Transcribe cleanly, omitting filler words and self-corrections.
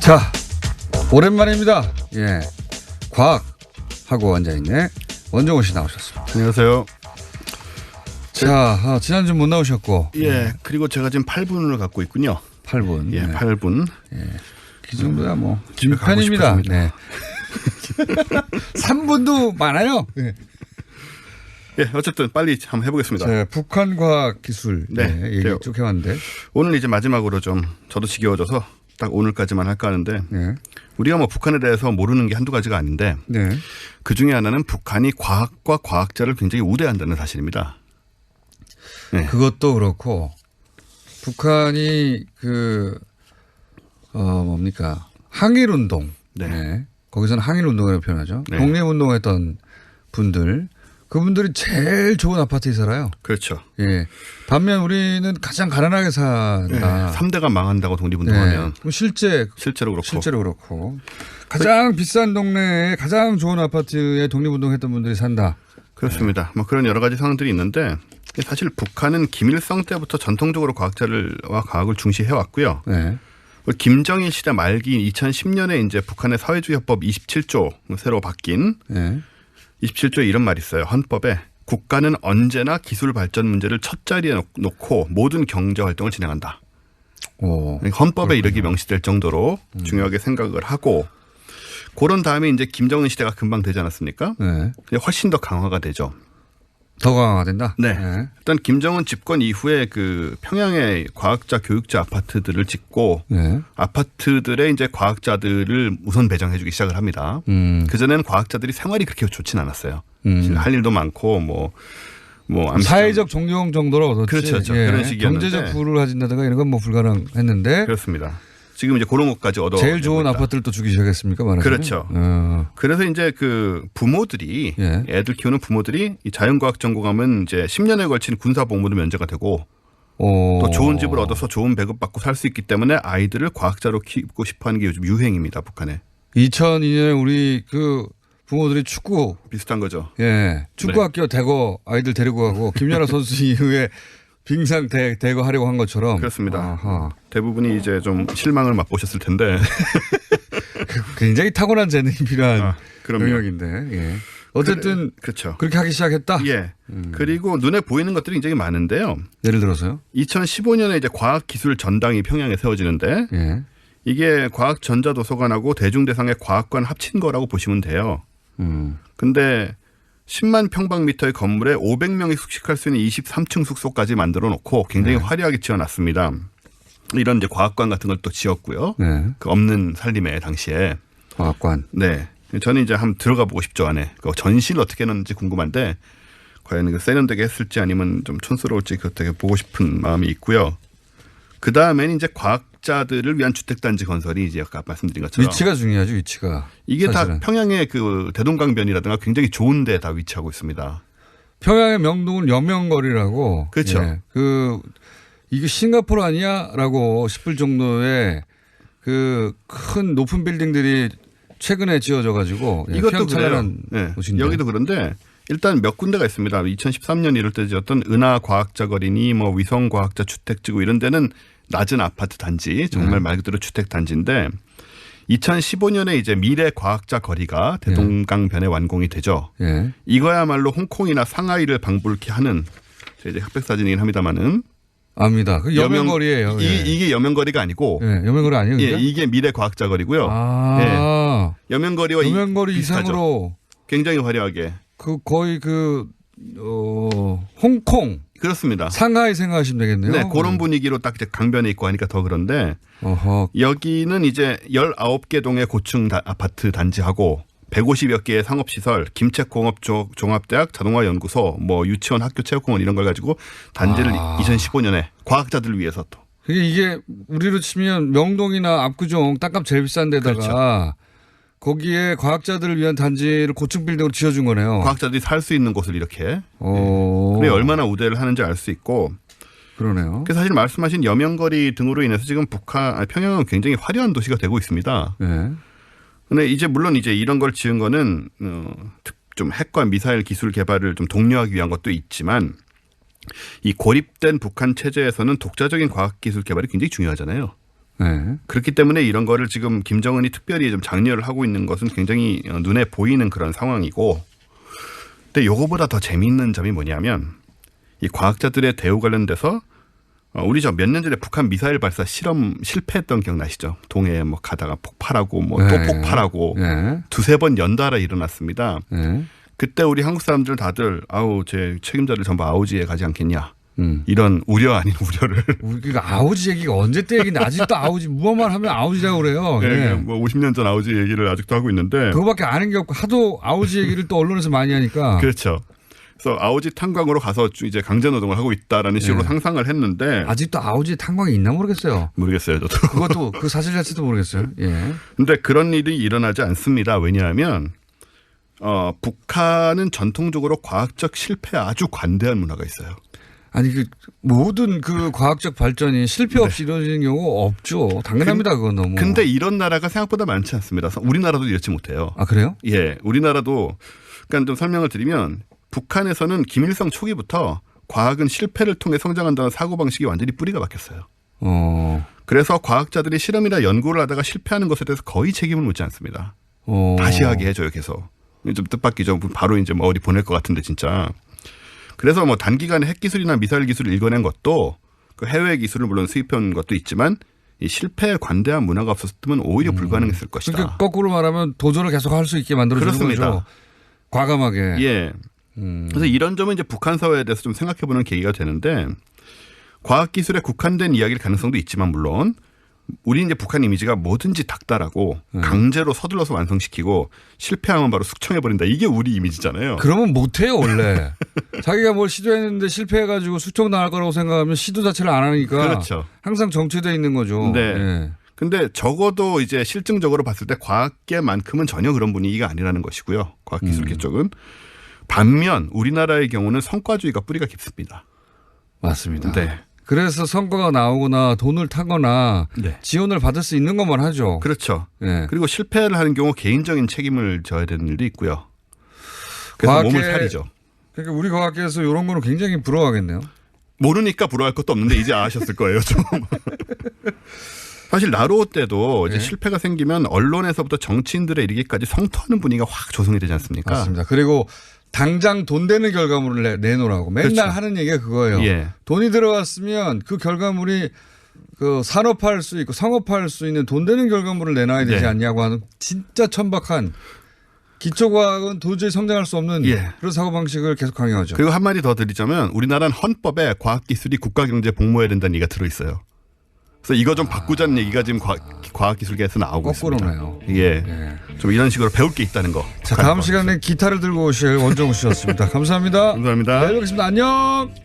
자, 오랜만입니다. 예, 과학하고 앉아있네 원종우 씨 나오셨습니다. 안녕하세요. 자, 지난주 못 나오셨고. 예, 그리고 제가 지금 8분을 갖고 있군요. 8분. 예, 네. 8분. 예, 그 정도야 뭐. 집에 가고 편입니다. 싶었습니다. 네. 3분도 많아요. 네. 예, 어쨌든 빨리 한번 해보겠습니다. 자, 북한 과학 기술 얘기 제가 쭉 해왔는데. 오늘 이제 마지막으로 좀 저도 지겨워져서 딱 오늘까지만 할까 하는데 네. 우리가 뭐 북한에 대해서 모르는 게 한두 가지가 아닌데 네. 그 중에 하나는 북한이 과학과 과학자를 굉장히 우대한다는 사실입니다. 네. 그것도 그렇고 북한이 뭡니까 항일운동. 네. 네. 거기서는 항일운동이라고 표현하죠. 네. 독립운동했던 분들. 그분들이 제일 좋은 아파트에 살아요. 그렇죠. 예. 반면 우리는 가장 가난하게 예, 산다. 3대가 망한다고 독립운동하면 그럼 실제로 그렇고. 가장 비싼 동네에 가장 좋은 아파트에 독립운동했던 분들이 산다. 그렇습니다. 뭐 그런 여러 가지 상황들이 있는데 사실 북한은 김일성 때부터 전통적으로 과학자와 과학을 중시해 왔고요. 네. 김정일 시대 말기 2010년에 이제 북한의 사회주의 헌법 27조 새로 바뀐 네. 27조에 이런 말이 있어요. 헌법에 국가는 언제나 기술 발전 문제를 첫 자리에 놓고 모든 경제 활동을 진행한다. 오. 헌법에 이르게 명시될 정도로 중요하게 생각을 하고 그런 다음에 이제 김정은 시대가 금방 되지 않았습니까? 네. 훨씬 더 강화가 되죠. 더 강화된다. 네. 네. 일단 김정은 집권 이후에 그 평양에 과학자 교육자 아파트들을 짓고 네. 아파트들의 이제 과학자들을 우선 배정해주기 시작을 합니다. 그전에는 과학자들이 생활이 그렇게 좋지는 않았어요. 할 일도 많고 사회적 존경 정도로 얻었지. 그렇죠. 그런 식이었는데. 경제적 부를 가진다든가 이런 건 뭐 불가능했는데. 그렇습니다. 지금 이제 그런 것까지 얻어. 제일 좋은 아파트를 또 주기 시작했습니까? 말하자면. 그렇죠. 그래서 이제 그 부모들이 예. 애들 키우는 부모들이 이 자연과학 전공하면 이제 10년에 걸친 군사복무도 면제가 되고 또 좋은 집을 얻어서 좋은 배급 받고 살 수 있기 때문에 아이들을 과학자로 키우고 싶어하는 게 요즘 유행입니다. 북한에. 2002년에 우리 그 부모들이 축구 비슷한 거죠. 예. 축구학교 대거 아이들 데리고 가고 김연아 선수 이후에 빙상 대거 하려고 한 것처럼. 그렇습니다. 아하. 대부분이 이제 좀 실망을 맛보셨을 텐데. 굉장히 타고난 재능이 필요한 그럼요. 영역인데. 예. 어쨌든 그렇죠. 그렇게 하기 시작했다. 예. 그리고 눈에 보이는 것들이 굉장히 많은데요. 예를 들어서요. 2015년에 이제 과학기술 전당이 평양에 세워지는데 예. 이게 과학전자도서관하고 대중대상의 과학관 합친 거라고 보시면 돼요. 근데 10만 평방미터의 건물에 500명이 숙식할 수 있는 23층 숙소까지 만들어 놓고 굉장히 화려하게 지어놨습니다. 이런 이제 과학관 같은 걸 또 지었고요. 네. 그 없는 살림에 당시에. 과학관. 네. 저는 이제 한번 들어가 보고 싶죠, 안에. 그 전시를 어떻게 했는지 궁금한데 과연 그 세련되게 했을지 아니면 좀 촌스러울지 그 되게 보고 싶은 마음이 있고요. 그 다음에는 이제 과학자들을 위한 주택단지 건설이 이제 아까 말씀드린 것처럼. 위치가 중요하죠, 위치가. 이게 사실은. 다 평양의 그 대동강변이라든가 굉장히 좋은 데 다 위치하고 있습니다. 평양의 명동은 여명거리라고. 그렇죠. 예. 이게 싱가포르 아니야라고 싶을 정도의 그 큰 높은 빌딩들이 최근에 지어져 가지고. 예. 이것도 그래요. 네. 여기도 그런데 일단 몇 군데가 있습니다. 2013년 이럴 때 지었던 은하과학자거리니 뭐 위성과학자 주택지구 이런 데는 낮은 아파트 단지 정말 말 그대로 주택 단지인데 2015년에 이제 미래과학자 거리가 대동강변에 완공이 되죠. 예. 이거야말로 홍콩이나 상하이를 방불케 하는 이제 흑백사진이긴 합니다만은 압니다. 그 여명거리예요. 예. 이게 여명거리가 아니고 예. 여명거리 아니에요? 예, 이게 미래과학자 거리고요. 아. 예. 여명거리와 여명거리 비슷하죠. 이상으로 굉장히 화려하게. 거의 홍콩. 그렇습니다. 상하이 생각하시면 되겠네요. 네, 그런 분위기로 딱 이제 강변에 있고 하니까 더 그런데 어허. 여기는 이제 19개 동의 고층 아파트 단지하고 150여 개의 상업시설, 김책공업 종합대학 자동화연구소, 뭐 유치원, 학교, 체육공원 이런 걸 가지고 단지를 2015년에 과학자들을 위해서 또. 이게 우리로 치면 명동이나 압구정 땅값 제일 비싼 데다가 그렇죠. 거기에 과학자들을 위한 단지를 고층 빌딩으로 지어준 거네요. 과학자들이 살 수 있는 곳을 이렇게. 오. 그게 얼마나 우대를 하는지 알 수 있고. 그러네요. 그래서 사실 말씀하신 여명거리 등으로 인해서 지금 평양은 굉장히 화려한 도시가 되고 있습니다. 네. 근데 이제 물론 이제 이런 걸 지은 거는 좀 핵과 미사일 기술 개발을 좀 독려하기 위한 것도 있지만 이 고립된 북한 체제에서는 독자적인 과학기술 개발이 굉장히 중요하잖아요. 네. 그렇기 때문에 이런 거를 지금 김정은이 특별히 좀 장려를 하고 있는 것은 굉장히 눈에 보이는 그런 상황이고, 근데 요거보다 더 재미있는 점이 뭐냐면 이 과학자들의 대우 관련돼서 우리 저 몇 년 전에 북한 미사일 발사 실험 실패했던 기억나시죠? 동해에 뭐 가다가 폭발하고 뭐 또 네. 폭발하고 네. 두세 번 연달아 일어났습니다. 네. 그때 우리 한국 사람들 다들 아우 제 책임자를 전부 아우지에 가지 않겠냐. 이런 우려 아닌 우려를. 우리가 아우지 얘기가 언제 때 얘기인데 아직도 아우지 무엇만 하면 아우지라고 그래요. 네, 예. 뭐 50년 전 아우지 얘기를 아직도 하고 있는데. 그거밖에 아는 게 없고 하도 아우지 얘기를 또 언론에서 많이 하니까. 그렇죠. 그래서 아우지 탄광으로 가서 이제 강제 노동을 하고 있다라는 식으로 상상을 했는데. 아직도 아우지 탄광이 있나 모르겠어요. 모르겠어요, 저도. 그것도 그 사실 자체도 모르겠어요. 예. 근데 그런 일이 일어나지 않습니다. 왜냐하면 북한은 전통적으로 과학적 실패에 아주 관대한 문화가 있어요. 아니 그 모든 그 과학적 발전이 실패 없이 이루어지는 경우가 없죠. 당연합니다. 그건 너무. 근데 이런 나라가 생각보다 많지 않습니다. 우리나라도 이렇지 못해요. 아 그래요? 예, 우리나라도 그러니까 좀 설명을 드리면 북한에서는 김일성 초기부터 과학은 실패를 통해 성장한다는 사고방식이 완전히 뿌리가 박혔어요. 그래서 과학자들이 실험이나 연구를 하다가 실패하는 것에 대해서 거의 책임을 묻지 않습니다. 다시 하게 해줘요, 계속. 좀 뜻밖이죠. 바로 이제 뭐 어디 보낼 것 같은데 진짜. 그래서 뭐 단기간에 핵기술이나 미사일 기술을 읽어낸 것도 그 해외 기술을 물론 수입해온 것도 있지만 이 실패에 관대한 문화가 없었으면 오히려 불가능했을 것이다. 그러니까 거꾸로 말하면 도전을 계속 할 수 있게 만들어주는 그렇습니다. 거죠. 과감하게. 예. 그래서 이런 점은 이제 북한 사회에 대해서 좀 생각해보는 계기가 되는데 과학기술에 국한된 이야기일 가능성도 있지만 물론 우리 이제 북한 이미지가 뭐든지 닥달하고 강제로 서둘러서 완성시키고 실패하면 바로 숙청해버린다. 이게 우리 이미지잖아요. 그러면 못해요 원래. 자기가 뭘 시도했는데 실패해가지고 숙청당할 거라고 생각하면 시도 자체를 안 하니까 그렇죠. 항상 정체되어 있는 거죠. 네. 예. 근데 적어도 이제 실증적으로 봤을 때 과학계만큼은 전혀 그런 분위기가 아니라는 것이고요. 과학기술계 쪽은. 반면 우리나라의 경우는 성과주의가 뿌리가 깊습니다. 맞습니다. 네. 그래서 성과가 나오거나 돈을 타거나 네. 지원을 받을 수 있는 것만 하죠. 그렇죠. 예. 그리고 실패를 하는 경우 개인적인 책임을 져야 되는 일도 있고요. 그래서 몸을 사리죠. 그러니까 우리 과학계에서 이런 거는 굉장히 부러워하겠네요. 모르니까 부러워할 것도 없는데 이제 아셨을 거예요. 좀. 사실 나로호 때도 이제 실패가 생기면 언론에서부터 정치인들에 이르기까지 성토하는 분위기가 확 조성이 되지 않습니까? 맞습니다. 그리고 당장 돈 되는 결과물을 내놓으라고 맨날 그렇죠. 하는 얘기가 그거예요. 예. 돈이 들어갔으면 그 결과물이 그 산업화할 수 있고 상업화할 수 있는 돈 되는 결과물을 내놔야 되지 네. 않냐고 하는 진짜 천박한 기초과학은 도저히 성장할 수 없는 예. 그런 사고방식을 계속 강요하죠. 그리고 한마디 더 드리자면 우리나라는 헌법에 과학기술이 국가경제에 복무해야 된다는 얘기가 들어있어요. 그래서 이거 좀 바꾸자는 얘기가 지금 과학기술계에서 나오고 있습니다. 거꾸로네요. 예. 좀 이런 식으로 배울 게 있다는 거. 자, 다음 시간에 기타를 들고 오실 원정우 씨였습니다. 감사합니다. 감사합니다. 내일 뵙겠습니다. 안녕.